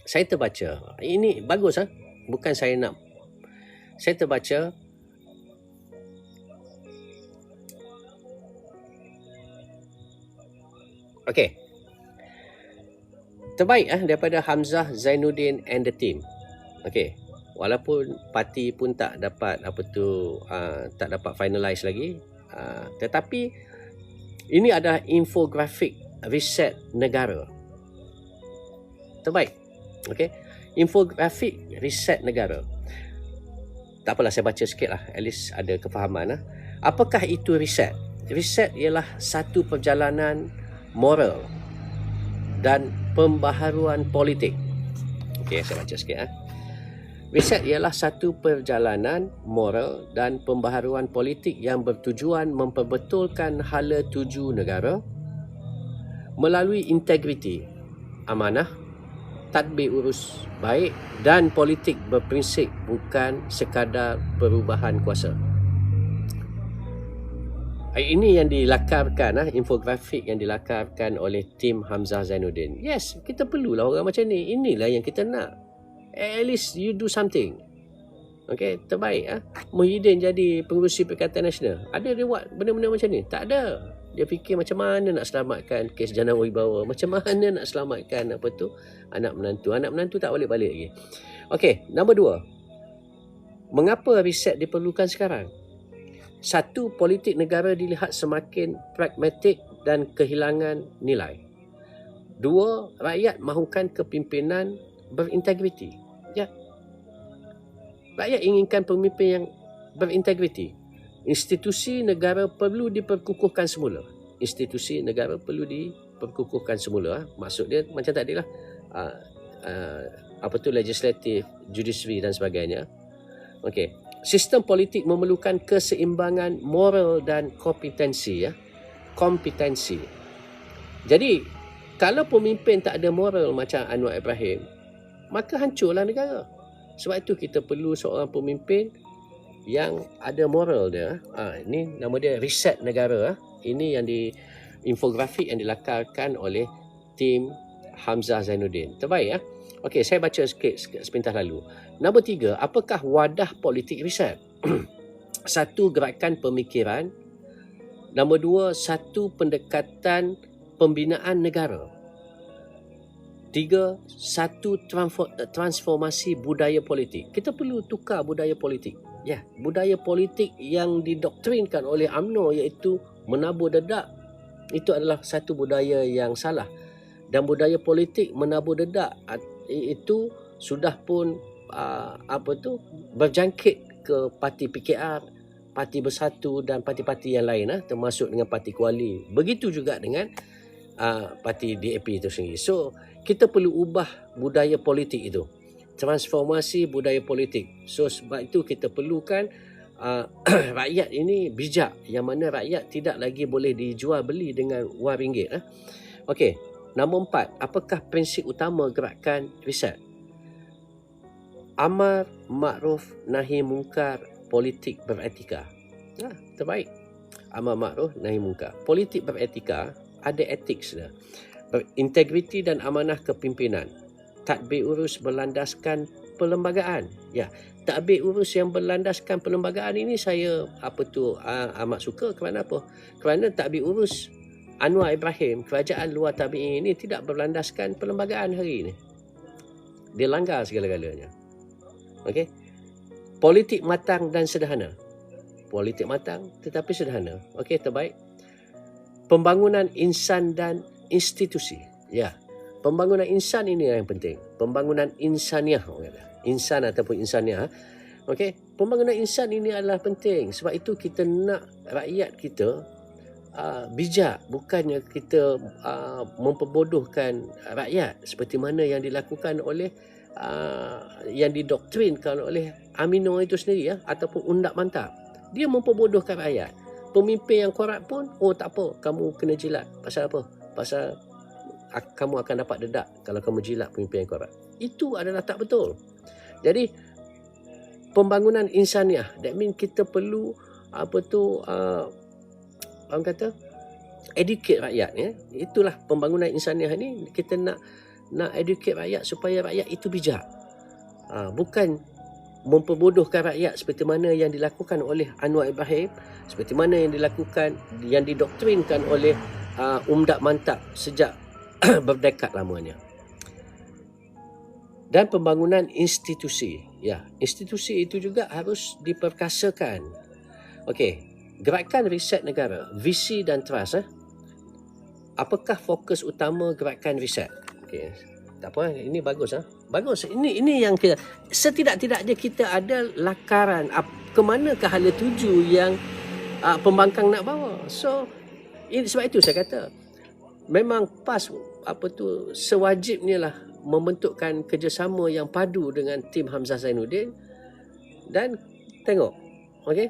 Saya terbaca, ini bagus bukan saya nak, saya terbaca okey, terbaik daripada Hamzah Zainuddin and the team. Okey, walaupun parti pun tak dapat tak dapat finalize lagi, tetapi ini adalah infografik riset negara terbaik. Okey, infografik riset negara. Tak apalah, saya baca sikit lah, at least ada kefahaman. Apakah itu riset? Riset ialah satu perjalanan moral dan pembaharuan politik. Okey, saya baca sikit. Riset ialah satu perjalanan moral dan pembaharuan politik yang bertujuan memperbetulkan hala tuju negara melalui integriti, amanah, tadbir urus baik dan politik berprinsip, bukan sekadar perubahan kuasa. Ini yang dilakarkan, infografik yang dilakarkan oleh tim Hamzah Zainuddin. Yes, kita perlulah orang macam ni. Inilah yang kita nak. At least you do something. Okay, terbaik. Muhyiddin jadi pengurusi Perikatan Nasional. Ada reward benda-benda macam ni? Tak ada. Dia fikir macam mana nak selamatkan kes jana wibawa, macam mana nak selamatkan anak menantu. Anak menantu tak balik-balik lagi. Okey, nombor 2. Mengapa riset diperlukan sekarang? 1. Politik negara dilihat semakin pragmatik dan kehilangan nilai. 2. Rakyat mahukan kepimpinan berintegriti. Ya. Rakyat inginkan pemimpin yang berintegriti. Institusi negara perlu diperkukuhkan semula. Institusi negara perlu diperkukuhkan semula. Maksud dia macam tadi lah. Legislatif, judiciary dan sebagainya. Okey. Sistem politik memerlukan keseimbangan moral dan kompetensi. Kompetensi. Jadi, kalau pemimpin tak ada moral macam Anwar Ibrahim, maka hancurlah negara. Sebab itu kita perlu seorang pemimpin yang ada moral dia. Ini nama dia riset negara. Ini yang infografik yang dilakarkan oleh tim Hamzah Zainuddin. Terbaik. Okey, saya baca sikit sepintas lalu. Nombor 3, apakah wadah politik riset? 1. Gerakan pemikiran. Nombor 2, satu pendekatan pembinaan negara. 3. Satu transformasi budaya politik. Kita perlu tukar budaya politik. Ya, budaya politik yang didoktrinkan oleh UMNO iaitu menabur dedak, itu adalah satu budaya yang salah. Dan budaya politik menabur dedak itu sudah pun berjangkit ke parti PKR, Parti Bersatu dan parti-parti yang lain, termasuk dengan Parti Kuala. Begitu juga dengan parti DAP itu sendiri. So, kita perlu ubah budaya politik itu. Transformasi budaya politik. So sebab itu kita perlukan rakyat ini bijak, yang mana rakyat tidak lagi boleh dijual beli dengan wang ringgit. Okey, nombor 4, apakah prinsip utama gerakan riset? Amar makruf nahi mungkar, politik beretika. Terbaik. Amar makruf nahi mungkar, politik beretika, ada etik dia. Berintegriti dan amanah kepimpinan. Tadbir urus berlandaskan perlembagaan. Ya, tadbir urus yang berlandaskan perlembagaan ini saya amat suka. Kerana apa? Kerana tadbir urus Anwar Ibrahim, kerajaan luar tabi'i ini tidak berlandaskan perlembagaan hari ini. Dia langgar segala-galanya. Okey. Politik matang dan sederhana. Politik matang tetapi sederhana. Okey, terbaik. Pembangunan insan dan institusi. Ya. Pembangunan insan ini yang penting. Pembangunan insaniah. Insan ataupun insaniah. Okey, pembangunan insan ini adalah penting. Sebab itu kita nak rakyat kita bijak. Bukannya kita memperbodohkan rakyat. Seperti mana yang dilakukan oleh yang didoktrinkan oleh UMNO itu sendiri, ataupun undak mantap. Dia memperbodohkan rakyat. Pemimpin yang korup pun, tak apa, kamu kena jilat. Pasal apa? Pasal kamu akan dapat dedak kalau kamu jilat pemimpin yang korup. Itu adalah tak betul. Jadi pembangunan insaniah, that means kita perlu orang kata educate rakyat. Itulah pembangunan insaniah ni. Kita nak nak educate rakyat supaya rakyat itu bijak. Bukan memperbodohkan rakyat seperti mana yang dilakukan oleh Anwar Ibrahim, seperti mana yang didoktrinkan oleh Umdat Mantap sejak berdekad lamanya. Dan pembangunan institusi. Ya, institusi itu juga harus diperkasakan. Okey, gerakan riset negara, visi dan trust. Apakah fokus utama gerakan riset? Okey, tak apa, ini bagus. Bagus. Ini yang kita, setidak-tidaknya kita ada lakaran ke manakah hala tuju yang pembangkang nak bawa. So, sebab itu saya kata memang PAS sewajibnya lah membentukkan kerjasama yang padu dengan tim Hamzah Zainuddin dan tengok, okey,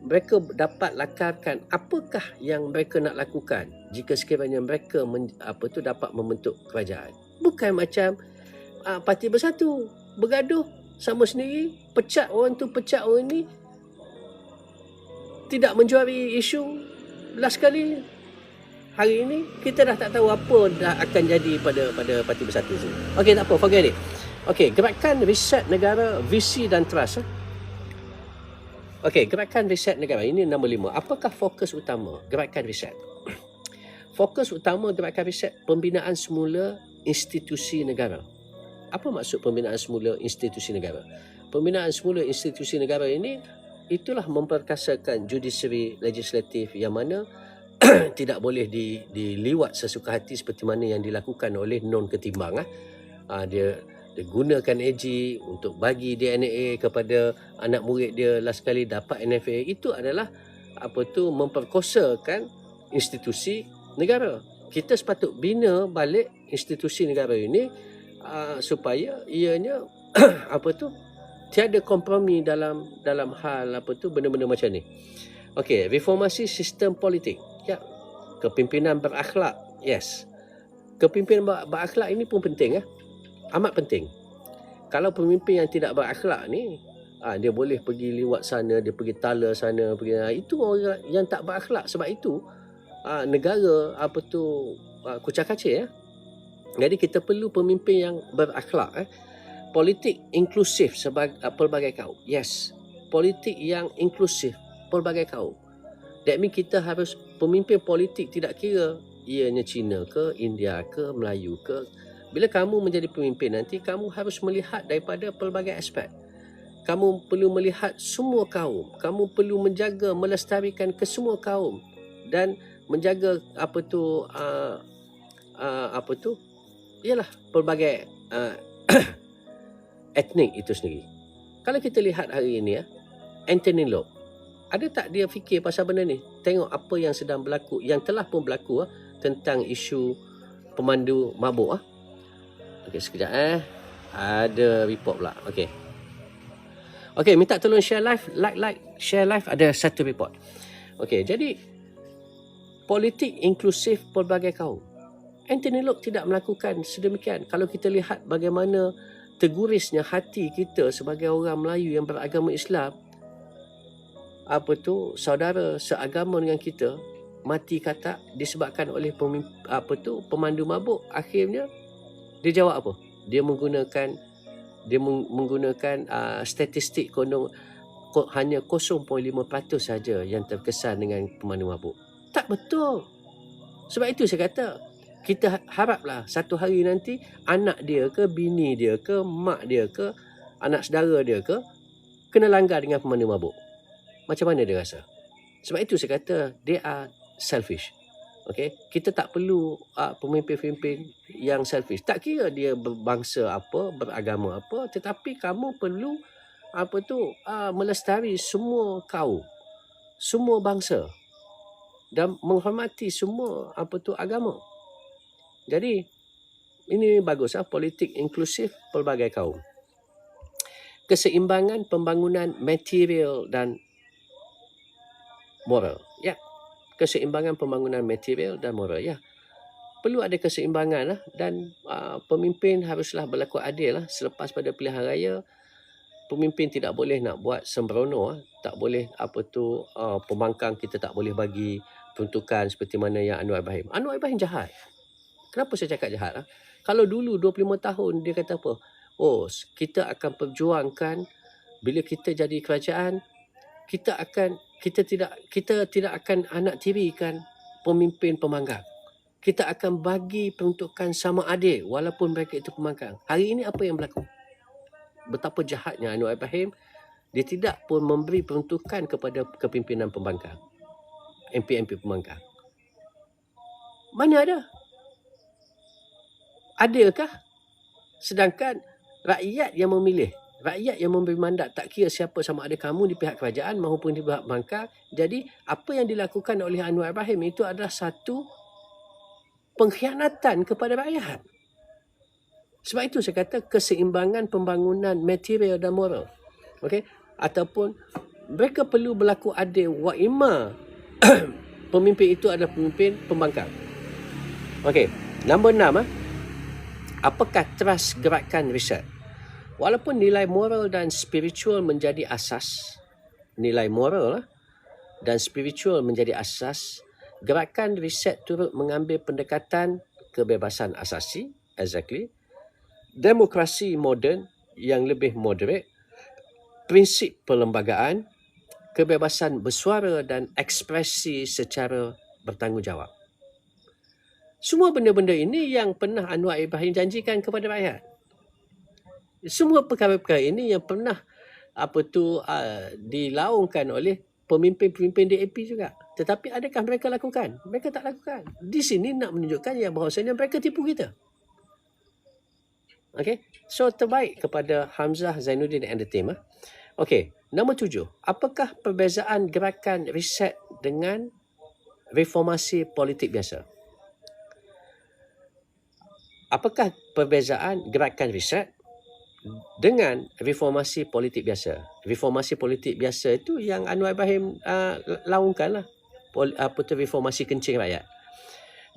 mereka dapat lakarkan apakah yang mereka nak lakukan jika sekiranya mereka dapat membentuk kerajaan. Bukan macam parti bersatu bergaduh sama sendiri, pecat orang tu, pecat orang ni, tidak menjuari isu. Last kali hari ini kita dah tak tahu apa dah akan jadi pada parti bersatu tu. Okey, tak apa, forget it. Okey, gerakan riset negara, visi dan trust. Okey, gerakan riset negara ini nombor 5. Apakah fokus utama gerakan riset? Fokus utama gerakan riset, pembinaan semula institusi negara. Apa maksud pembinaan semula institusi negara? Pembinaan semula institusi negara ini itulah memperkasakan judiciary legislatif yang mana tidak boleh diliwat sesuka hati seperti mana yang dilakukan oleh non ketimbang. Dia gunakan AG untuk bagi DNA kepada anak murid dia, last kali dapat NFA. Itu adalah memperkosakan institusi negara. Kita sepatut bina balik institusi negara ini supaya ianya tiada kompromi dalam hal benda-benda macam ni. Okey, reformasi sistem politik. Ya, kepimpinan berakhlak. Yes. Kepimpinan berakhlak ini pun penting. Amat penting. Kalau pemimpin yang tidak berakhlak ni, dia boleh pergi liwat sana, dia pergi tala sana, itu orang yang tak berakhlak. Sebab itu negara kucak-kacir. Jadi kita perlu pemimpin yang berakhlak. Politik inklusif pelbagai kaum. Yes. Politik yang inklusif pelbagai kaum. That means kita harus pemimpin politik tidak kira ianya Cina ke, India ke, Melayu ke. Bila kamu menjadi pemimpin nanti, kamu harus melihat daripada pelbagai aspek. Kamu perlu melihat semua kaum. Kamu perlu menjaga, melestarikan kesemua kaum dan menjaga ialah pelbagai etnik itu sendiri. Kalau kita lihat hari ini Anthony Loke, ada tak dia fikir pasal benda ni? Tengok apa yang sedang berlaku, yang telah pun berlaku tentang isu pemandu mabuk. Okey, sekejap ada report pula. Okey, minta tolong share live, share live, ada satu report. Okey, jadi politik inklusif pelbagai kaum. Anthony Loke tidak melakukan sedemikian. Kalau kita lihat bagaimana tergurisnya hati kita sebagai orang Melayu yang beragama Islam, saudara seagama dengan kita mati katak disebabkan oleh pemandu mabuk. Akhirnya dia jawab apa? Dia menggunakan statistik hanya 0.5% saja yang terkesan dengan pemandu mabuk. Tak betul. Sebab itu saya kata kita haraplah satu hari nanti anak dia ke, bini dia ke, mak dia ke, anak saudara dia ke kena langgar dengan pemandu mabuk. Macam mana dia rasa? Sebab itu saya kata they are selfish. Okay? Kita tak perlu pemimpin-pemimpin yang selfish. Tak kira dia berbangsa apa, beragama apa, tetapi kamu perlu melestari semua kaum, semua bangsa dan menghormati semua agama. Jadi ini bagus politik inklusif pelbagai kaum. Keseimbangan pembangunan material dan moral. Ya. Keseimbangan pembangunan material dan moral. Ya. Perlu ada keseimbangan dan pemimpin haruslah berlaku adil selepas pada pilihan raya. Pemimpin tidak boleh nak buat sembrono, tak boleh pembangkang kita tak boleh bagi peruntukan seperti mana yang Anwar Ibrahim. Anwar Ibrahim jahat. Kenapa saya cakap jahat? Kalau dulu 25 tahun dia kata apa? Oh, kita akan perjuangkan bila kita jadi kerajaan, kita tidak akan anak tirikan pemimpin pembangkang. Kita akan bagi peruntukan sama adil walaupun mereka itu pembangkang. Hari ini apa yang berlaku? Betapa jahatnya Anwar Ibrahim, dia tidak pun memberi peruntukan kepada kepimpinan pembangkang, MP-MP pembangkang. Mana ada? Adilkah? Sedangkan rakyat yang memilih, rakyat yang memberi mandat, tak kira siapa, sama ada kamu di pihak kerajaan maupun di pihak pembangkang. Jadi apa yang dilakukan oleh Anwar Ibrahim itu adalah satu pengkhianatan kepada rakyat. Sebab itu saya kata keseimbangan pembangunan material dan moral. Okey, ataupun mereka perlu berlaku adil wa imma pemimpin itu adalah pemimpin pembangkang. Okey, nombor 6 apakah trust gerakan riset? Walaupun nilai moral dan spiritual menjadi asas, nilai moral dan spiritual menjadi asas, gerakan riset turut mengambil pendekatan kebebasan asasi, exactly, demokrasi moden yang lebih moderate, prinsip perlembagaan, kebebasan bersuara dan ekspresi secara bertanggungjawab. Semua benda-benda ini yang pernah Anwar Ibrahim janjikan kepada rakyat. Semua perkara-perkara ini yang pernah dilaungkan oleh pemimpin-pemimpin DAP juga. Tetapi adakah mereka lakukan? Mereka tak lakukan. Di sini nak menunjukkan yang bahawasanya mereka tipu kita. Okay, so terbaik kepada Hamzah Zainuddin and the team. Okay, nombor 7. Apakah perbezaan gerakan riset dengan reformasi politik biasa? Apakah perbezaan gerakan riset dengan reformasi politik biasa? Reformasi politik biasa itu yang Anwar Ibrahim laungkan lah. Reformasi kencing rakyat.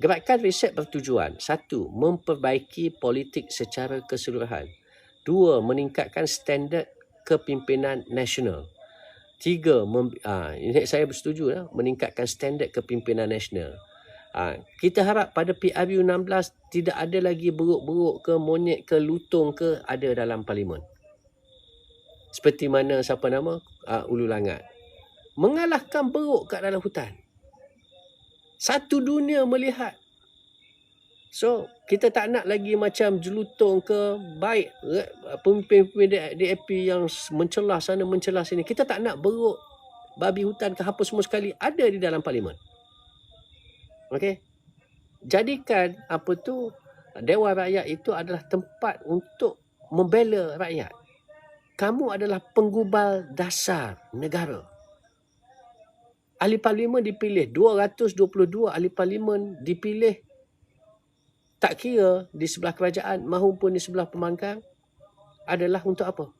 Gerakan riset bertujuan: 1. Memperbaiki politik secara keseluruhan. 2. Meningkatkan standard kepimpinan nasional. 3. Ini saya bersetuju lah, meningkatkan standard kepimpinan nasional. Kita harap pada PRU 16 tidak ada lagi beruk-beruk ke monyet ke lutung ke ada dalam parlimen. Seperti mana siapa nama Ulu Langat mengalahkan beruk kat dalam hutan. Satu dunia melihat. So, kita tak nak lagi macam jelutong ke baik pemimpin-pemimpin DAP yang mencelah sana mencelah sini. Kita tak nak beruk babi hutan ke apa semua sekali ada di dalam parlimen. Okey. Jadikan Dewan Rakyat itu adalah tempat untuk membela rakyat. Kamu adalah penggubal dasar negara. Ahli parlimen dipilih, 222 ahli parlimen dipilih, tak kira di sebelah kerajaan maupun di sebelah pembangkang, adalah untuk apa?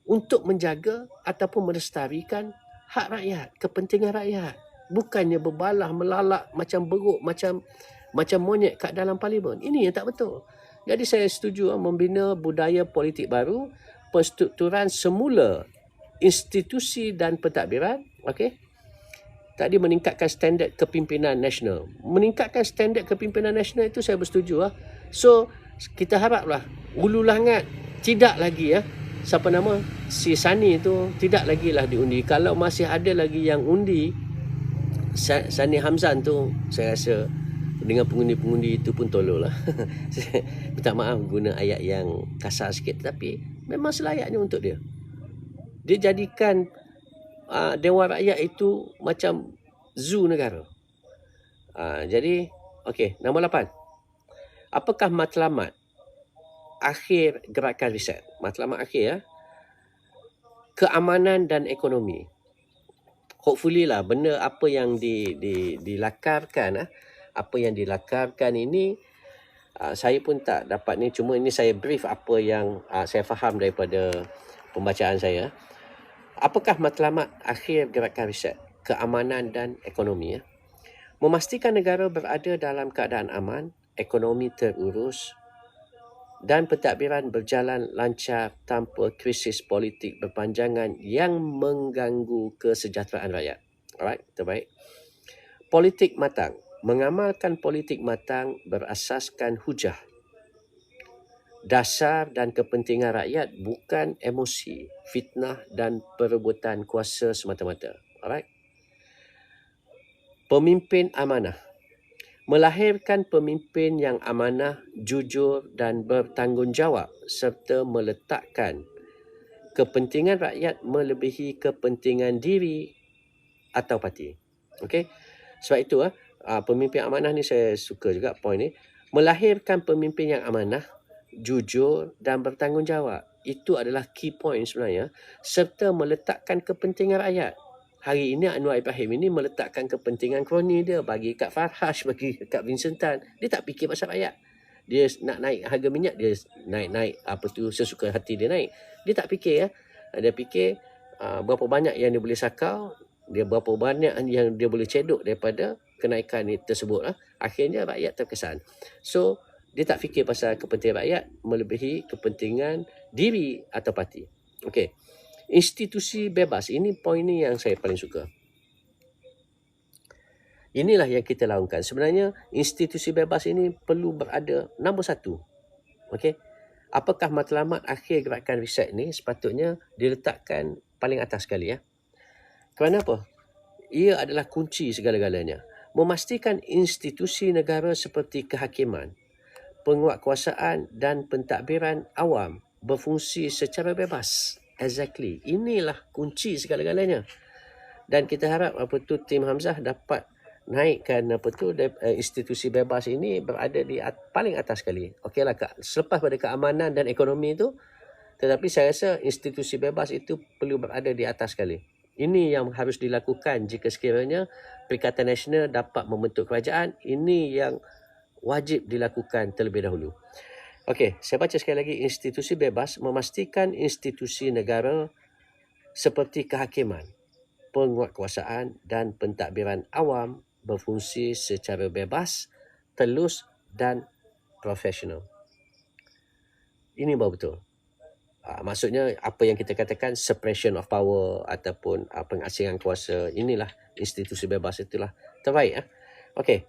Untuk menjaga ataupun melestarikan hak rakyat, kepentingan rakyat. Bukannya berbalah melalak macam beruk, macam monyet kat dalam parlimen. Ini yang tak betul. Jadi saya setuju membina budaya politik baru, penstrukturan semula institusi dan pentadbiran. Okey. Tadi meningkatkan standard kepimpinan nasional. Meningkatkan standard kepimpinan nasional itu saya bersetuju. So, kita haraplah Ulu Langat tidak lagi siapa nama si Sani itu tidak lagi lah diundi. Kalau masih ada lagi yang undi Sani Hamzan tu, saya rasa dengan pengundi-pengundi itu pun tolol lah. Minta maaf guna ayat yang kasar sikit, tapi memang selayaknya untuk dia. Dia jadikan Dewan Rakyat itu macam zoo negara. Jadi, okey, nombor 8. Apakah matlamat akhir gerakan riset? Matlamat akhir keamanan dan ekonomi. Hopefully lah benda apa yang dilakarkan apa yang dilakarkan ini saya pun tak dapat ni, cuma ini saya brief apa yang saya faham daripada pembacaan saya. Apakah matlamat akhir gerakan riset? Keamanan dan ekonomi. Memastikan negara berada dalam keadaan aman, ekonomi terurus dan pentadbiran berjalan lancar tanpa krisis politik berpanjangan yang mengganggu kesejahteraan rakyat. Alright, terbaik. Politik matang. Mengamalkan politik matang berasaskan hujah dasar dan kepentingan rakyat, bukan emosi, fitnah dan perebutan kuasa semata-mata. Alright. Pemimpin amanah. Melahirkan pemimpin yang amanah, jujur dan bertanggungjawab serta meletakkan kepentingan rakyat melebihi kepentingan diri atau parti. Okey. Sebab itu pemimpin amanah ni saya suka juga point ni. Melahirkan pemimpin yang amanah, jujur dan bertanggungjawab. Itu adalah key point sebenarnya, serta meletakkan kepentingan rakyat. Hari ini Anwar Ibrahim ini meletakkan kepentingan kroni dia bagi kat Farhash, bagi kat Vincent Tan. Dia tak fikir pasal rakyat. Dia nak naik harga minyak, dia naik sesuka hati dia naik. Dia tak fikir Dia fikir berapa banyak yang dia boleh sakau, dia berapa banyak yang dia boleh cedok daripada kenaikan tersebut. Akhirnya rakyat terkesan. So dia tak fikir pasal kepentingan rakyat melebihi kepentingan diri atau parti. Okey. Institusi bebas. Ini poin ni yang saya paling suka. Inilah yang kita lakukan. Sebenarnya institusi bebas ini perlu berada nombor satu. Okey. Apakah matlamat akhir gerakan riset ni sepatutnya diletakkan paling atas sekali Kerana apa? Ia adalah kunci segala-galanya. Memastikan institusi negara seperti kehakiman, penguatkuasaan dan pentadbiran awam berfungsi secara bebas. Exactly. Inilah kunci segala-galanya. Dan kita harap tim Hamzah dapat naikkan institusi bebas ini berada di paling atas sekali. Okeylah, selepas pada keamanan dan ekonomi itu, tetapi saya rasa institusi bebas itu perlu berada di atas sekali. Ini yang harus dilakukan jika sekiranya Perikatan Nasional dapat membentuk kerajaan. Ini yang wajib dilakukan terlebih dahulu. Okey, saya baca sekali lagi. Institusi bebas memastikan institusi negara seperti kehakiman, penguatkuasaan dan pentadbiran awam berfungsi secara bebas, telus dan profesional. Ini baru betul. Maksudnya apa yang kita katakan separation of power ataupun pengasingan kuasa, inilah institusi bebas, itulah terbaik. Okey.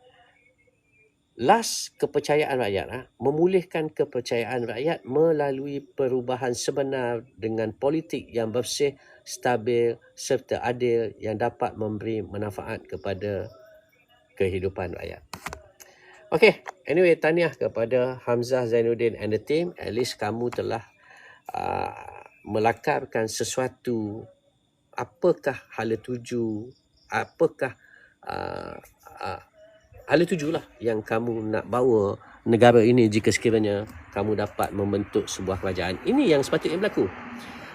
Last, kepercayaan rakyat. Memulihkan kepercayaan rakyat melalui perubahan sebenar dengan politik yang bersih, stabil serta adil yang dapat memberi manfaat kepada kehidupan rakyat. Okey, anyway, tahniah kepada Hamzah Zainuddin and the team. At least kamu telah melakarkan sesuatu. Apakah hala tuju? Apakah hala tujulah yang kamu nak bawa negara ini jika sekiranya kamu dapat membentuk sebuah kerajaan? Ini yang sepatutnya berlaku.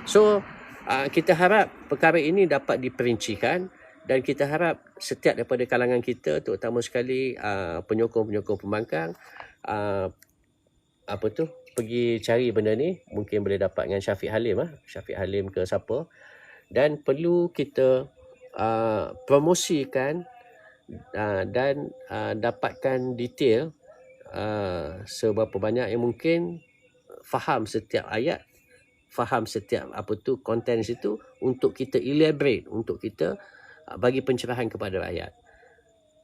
So, kita harap perkara ini dapat diperincikan dan kita harap setiap daripada kalangan kita, terutama sekali penyokong-penyokong pembangkang, pergi cari benda ni. Mungkin boleh dapat dengan Syafiq Halim, Syafiq Halim ke siapa. Dan perlu kita promosikan dan dapatkan detail seberapa banyak yang mungkin faham setiap ayat, faham setiap konten situ, untuk kita elaborate, untuk kita bagi pencerahan kepada rakyat.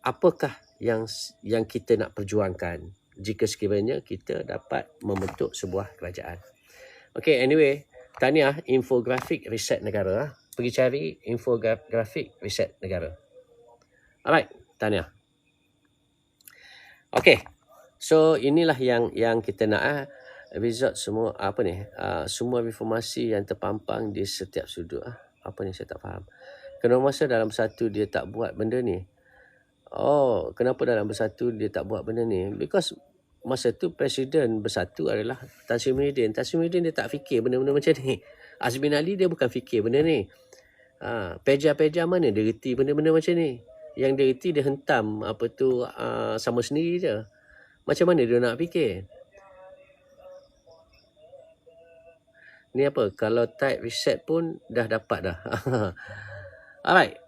Apakah yang kita nak perjuangkan jika sekiranya kita dapat membentuk sebuah kerajaan. Okay, anyway, tahniah infografik riset negara. Pergi cari infografik riset negara. Alright, tahniah. Okay, so inilah yang kita nak result semua semua informasi yang terpampang di setiap sudut. Apa ni saya tak faham. Kenapa masa dalam satu dia tak buat benda ni? Oh, kenapa dalam bersatu dia tak buat benda ni? Because masa tu Presiden Bersatu adalah Tan Sri Muhyiddin. Tan Sri Muhyiddin dia tak fikir benda-benda macam ni. Azmin Ali dia bukan fikir benda ni. Peja-peja mana dia reti benda-benda macam ni? Yang dia reti dia hentam sama sendiri je. Macam mana dia nak fikir? Ni apa? Kalau type reset pun dah dapat dah. Alright.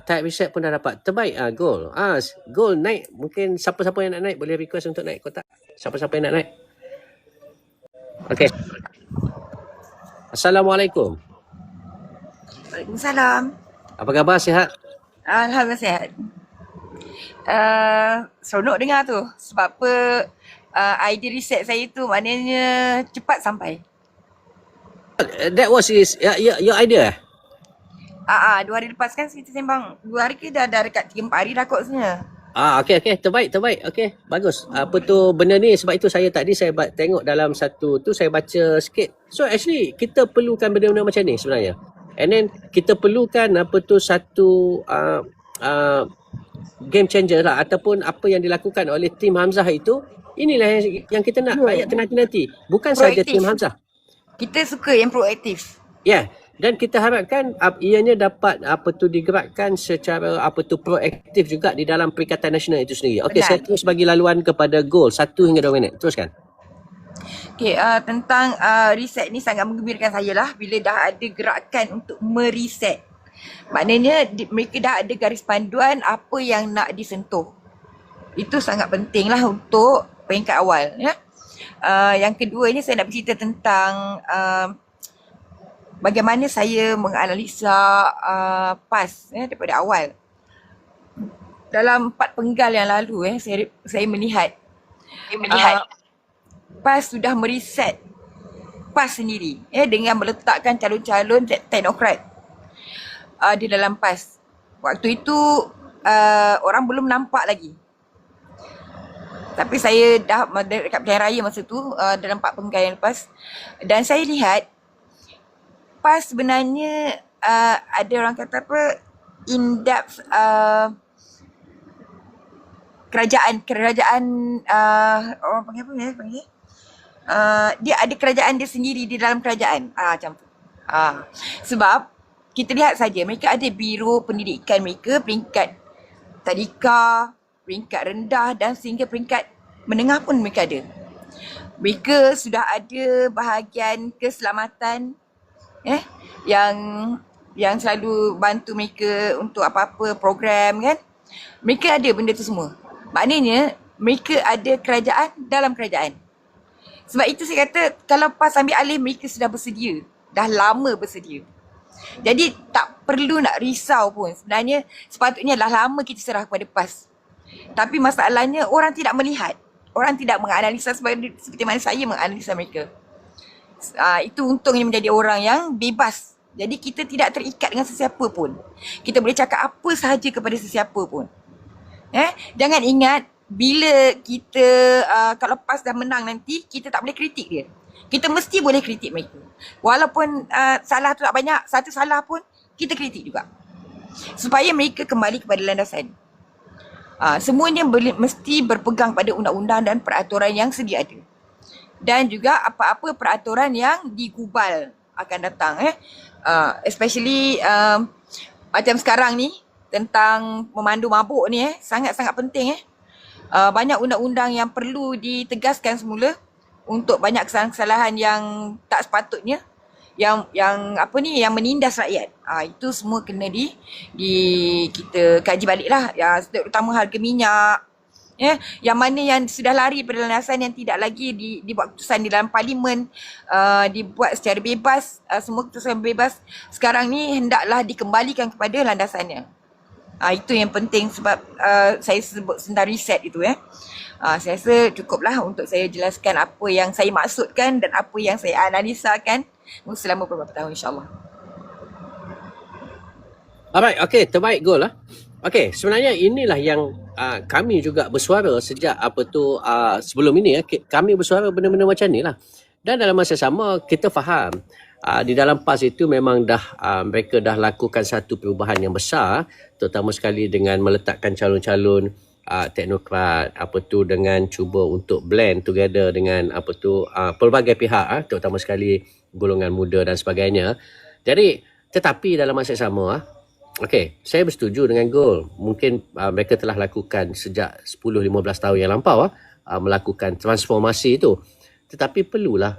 Type reset pun dah dapat. Terbaik goal. Goal naik. Mungkin siapa-siapa yang nak naik boleh request untuk naik kotak. Siapa-siapa yang nak naik. Okay. Assalamualaikum. Waalaikumsalam. Apa khabar? Sihat? Alhamdulillah sihat. Seronok dengar tu. Sebab apa idea riset saya tu maknanya cepat sampai. That was your idea? 2 hari lepas kan kita sembang. 2 hari ke dah dekat 3-4 hari dah kot sebenarnya. Okey, terbaik. Okey, bagus. Apa tu benda ni, sebab itu saya tengok dalam satu tu, saya baca sikit. So actually kita perlukan benda-benda macam ni sebenarnya. And then kita perlukan satu game changer lah, ataupun apa yang dilakukan oleh tim Hamzah itu, inilah yang kita nak rakyat nanti. Bukan saja tim Hamzah. Kita suka yang proaktif. Ya, dan kita harapkan ianya dapat digerakkan secara proaktif juga di dalam Perikatan Nasional itu sendiri. Okey, saya terus bagi laluan kepada Gol 1 hingga 2 minit. Teruskan. Okey, tentang riset ni sangat menggembirakan saya lah bila dah ada gerakan untuk meriset. Maknanya mereka dah ada garis panduan apa yang nak disentuh. Itu sangat penting lah untuk peringkat awal, ya. Yang kedua ni saya nak bercerita tentang bagaimana saya menganalisa PAS daripada awal. Dalam 4 penggal yang lalu saya melihat PAS sudah meriset PAS sendiri dengan meletakkan calon-calon teknokrat di dalam PAS. Waktu itu orang belum nampak lagi. Tapi saya dah dekat pilihan raya masa tu dalam 4 penggal yang lepas, dan saya lihat PAS sebenarnya ada orang kata in-depth kerajaan orang panggil apa ya? Dia ada kerajaan dia sendiri di dalam kerajaan. Macam tu. Sebab kita lihat saja mereka ada biro pendidikan mereka, peringkat tadika, peringkat rendah dan sehingga peringkat menengah pun mereka ada. Mereka sudah ada bahagian keselamatan yang selalu bantu mereka untuk apa-apa program kan. Mereka ada benda tu semua. Maknanya mereka ada kerajaan dalam kerajaan. Sebab itu saya kata kalau PAS ambil alih, mereka sudah bersedia. Dah lama bersedia. Jadi tak perlu nak risau pun. Sebenarnya sepatutnya dah lama kita serah kepada PAS. Tapi masalahnya orang tidak melihat. Orang tidak menganalisa seperti mana saya menganalisa mereka. Itu untungnya menjadi orang yang bebas. Jadi kita tidak terikat dengan sesiapa pun. Kita boleh cakap apa sahaja kepada sesiapa pun. Jangan ingat bila kita kalau PAS dah menang nanti, kita tak boleh kritik dia. Kita mesti boleh kritik mereka. Walaupun salah tu tak banyak, satu salah pun kita kritik juga. Supaya mereka kembali kepada landasan. Semuanya mesti berpegang pada undang-undang dan peraturan yang sedia ada. Dan juga apa-apa peraturan yang digubal akan datang. Especially macam sekarang ni, tentang memandu mabuk ni sangat-sangat penting. Banyak undang-undang yang perlu ditegaskan semula untuk banyak kesalahan yang tak sepatutnya, yang menindas rakyat. Itu semua kena kita kaji baliklah. Terutama harga minyak, yang mana yang sudah lari pada landasan yang tidak lagi dibuat keputusan di dalam parlimen, dibuat secara bebas, semua keputusan bebas. Sekarang ni hendaklah dikembalikan kepada landasannya. Itu yang penting sebab saya sebut tentang riset itu. Saya rasa cukuplah untuk saya jelaskan apa yang saya maksudkan dan apa yang saya analisakan selama beberapa tahun, insyaAllah. Alright, okay, terbaik Gol lah. Okay, sebenarnya inilah yang kami juga bersuara sejak sebelum ini. Kami bersuara benda-benda macam ni lah. Dan dalam masa sama kita faham di dalam PAS itu memang mereka dah lakukan satu perubahan yang besar, terutama sekali dengan meletakkan calon-calon teknokrat dengan cuba untuk blend together dengan pelbagai pihak, terutama sekali golongan muda dan sebagainya. Jadi tetapi dalam masa sama saya bersetuju dengan Gol. Mungkin mereka telah lakukan sejak 10-15 tahun yang lampau melakukan transformasi itu. Tetapi perlulah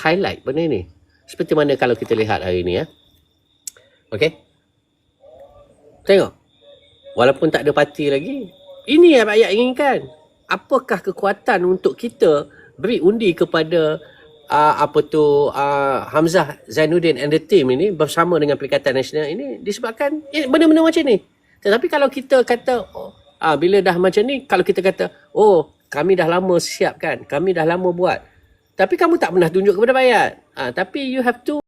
highlight benda ni. Seperti mana kalau kita lihat hari ni tengok. Walaupun tak ada parti lagi, ini yang rakyat inginkan. Apakah kekuatan untuk kita beri undi kepada Hamzah Zainuddin and the team ini bersama dengan Perikatan Nasional ini disebabkan benda-benda macam ni. Tetapi kalau kita kata bila dah macam ni, kalau kita kata kami dah lama siapkan, kami dah lama buat. Tapi kamu tak pernah tunjuk kepada rakyat. Tapi you have to